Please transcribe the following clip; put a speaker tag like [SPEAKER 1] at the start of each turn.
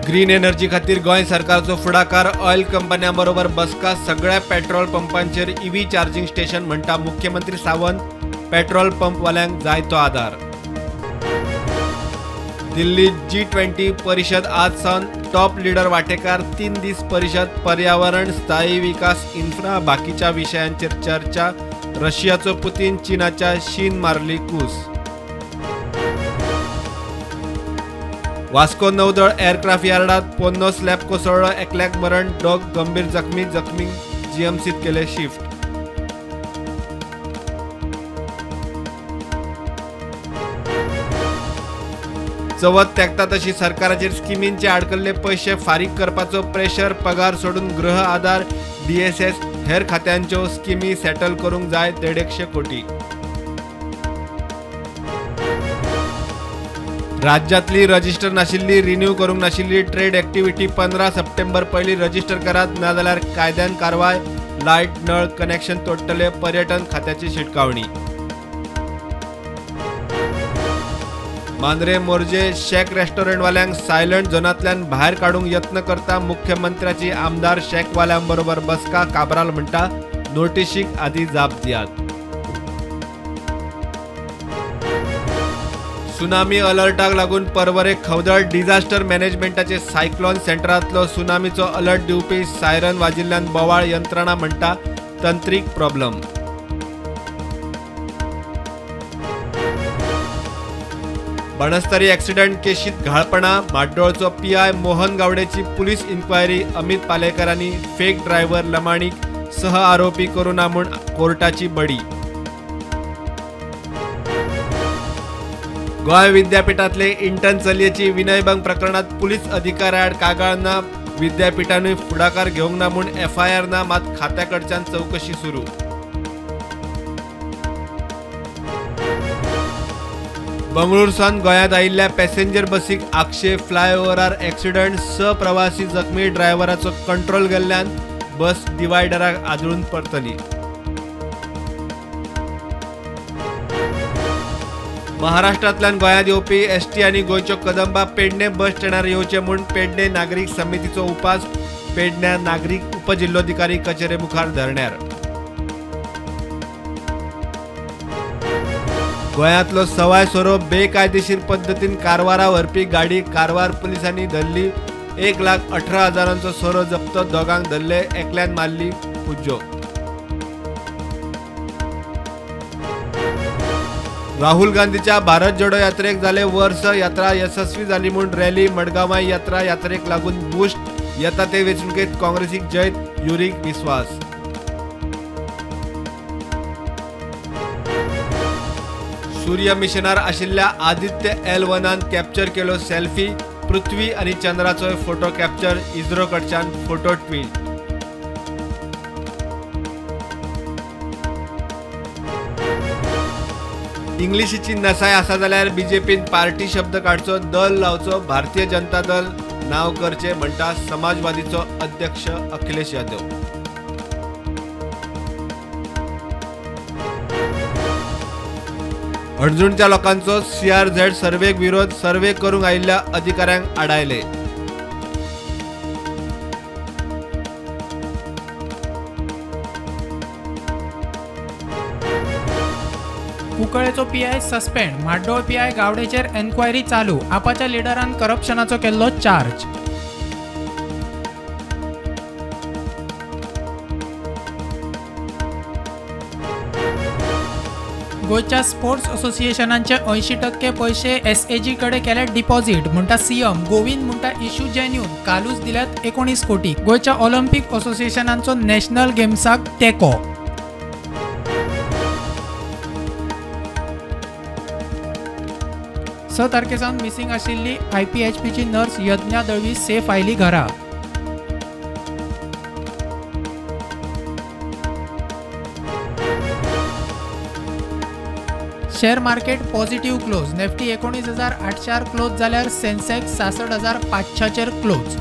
[SPEAKER 1] Green energy खातीर गोंय सरकारचो फुडाकार, ऑयल कंपन्यांबरोबर बसका, सगळ्या पेट्रोल पंपांचेर ईव्ही चार्जिंग स्टेशन म्हणटा मुख्यमंत्री सावंत. पेट्रोल पंपवाल्यांक जाय तो आदार. दिल्ली G20 परिषद आज सावन टॉप लीडर वांटेकार. 3 दीस परिषद पर्यावरण, स्थायी विकास, इन्फ्रा बाकीच्या विशयांचेर चर्चा. रशियाचो पुतीन, चीनाच्या शीन मारली कूस. वास्को नौदळ एअरक्राफ्ट यार्डात पोन्नो स्लॅब कोसळ्ळो. एकल्याक मरण, दोग गंभीर जखमी जीएमसीत केले शिफ्ट. चवथ तेंकता तशी सरकाराचेर स्किमींचे आडकल्ले पयशे फारीक करपाचो प्रेशर. पगार सोडून गृह आधार, DSS हेर खात्यांच्यो स्किमी सेटल करूंक जाय 150 कोटी. राज्यांतली रजिस्टर नाशिल्ली, रिन्यू करूंक नाशिल्ली ट्रेड एक्टिव्हिटी 15 सप्टेंबर पयलीं रजिस्टर करात, नाजाल्यार कायद्यान कारवाय. लायट, नळ कनेक्शन तोडटले, पर्यटन खात्याची शिटकावणी. मांद्रे मोरजे शेक रेस्टॉरंटवाल्यांक सायलंट झोनांतल्यान भायर काडूंक यत्न करता मुख्यमंत्र्याची. आमदार शेकवाल्यांबरोबर बसका. काब्राल म्हणटा नोटीशीक आदी जाप दियात. सुनामी अलर्टाक लागून परवरे खवदळ. डिझास्टर मॅनेजमेंटाचे सायक्लोन सेंटरांतलो सुनामीचो अलर्ट दिवपी सायरन वाजिल्ल्यान बोवाळ. यंत्रणा म्हणटा तंत्रीक प्रॉब्लेम. बणस्तरी ॲक्सिडंट केशीत घाळपणा. माड्डोळचो PI मोहन गावडेची पुलीस इन्क्वायरी. अमित पालेकरांनी फेक ड्रायव्हर लमाणीक सह आरोपी करूना म्हूण कोर्टाची बडी. गोंय विद्यापीठातले इंटर्न चलयेची विनयभंग प्रकरणात पुलीस अधिकाऱ्याआड कागाळ ना. विद्यापीठानूय फुडाकार घेवंक ना म्हूण FIR ना, मात खात्याकडच्यान चवकशी सुरू. बंगळुरूसान गोंयांत आयिल्ल्या पॅसेंजर बसीक आक्षेप. फ्लायओव्हरार ॲक्सिडंट, 6 प्रवासी जखमी. ड्रायव्हराचो कंट्रोल गेल्ल्यान बस डिवायडराक आदळून पडतली. महाराष्ट्रांतल्यान गोंयांत येवपी ST आनी गोंयच्यो कदंबा पेडणे बस स्टँडार येवचे म्हूण पेडणे नागरीक समितीचो उपास. पेडण्या नागरीक उपजिल्लोधिकारी कचेरे मुखार धरण्यार. गोंयांतलो सवाय सोरो बेकायदेशीर पद्दतीन कारवारा व्हरपी गाडी कारवार पुलिसांनी धरली. 1,18,000चो सोरो जप्त. दोगांक धरले, एकल्यान मारली पुज्जो. राहुल गांधीच्या भारत जोडो यात्रेक जाले वर्स. यात्रा यशस्वी जाली म्हूण रॅली. मडगांवां यात्रा यात्रेक लागून बुस्ट. येता ते वेंचणुकेंत काँग्रेसीक जैत, युरीक विस्वास. सूर्य मिशनार आशिल्ल्या आदित्य L1 कॅप्चर केलो सेल्फी. पृथ्वी आनी चंद्राचो फोटो कॅप्चर. इस्रो कडच्यान फोटो ट्वीट. इंग्लिशीची नसाय आसा जाल्यार BJPन पार्टी शब्द काडचो, दल लावचो. भारतीय जनता दल नांव करचे म्हणटा समाजवादीचो अध्यक्ष अखिलेश यादव. अणजुणच्या लोकांचो CRZ सर्वेक विरोध. सर्वे करूंक आयिल्ल्या अधिकाऱ्यांक आडायले.
[SPEAKER 2] कुंकळेचो PI सस्पेंड. म्हाड्डोळ PI गावडेचेर एन्क्वायरी चालू. आपाच्या लिडरान करप्शनाचो केल्लो चार्ज. गोंयच्या स्पोर्ट्स असोसिएशनांचे 80% पैसे SAG कडे केले डिपॉझिट म्हणटा CM. गोविंद म्हणटा इश्यू जेन्युन. कालूच दिल्यात 19 कोटी. गोंयच्या ऑलिंपिक असोसिएशनांचो नॅशनल गेम्साक तेंको. 6 तारखेसावन मिसिंग आशिल्ली IPHPची नर्स यज्ञा दळवी सेफ आयली घरा. Share market positive close. Nifty 19,800 close जाल्यार सेन्सेक्स 66,500 क्लोज.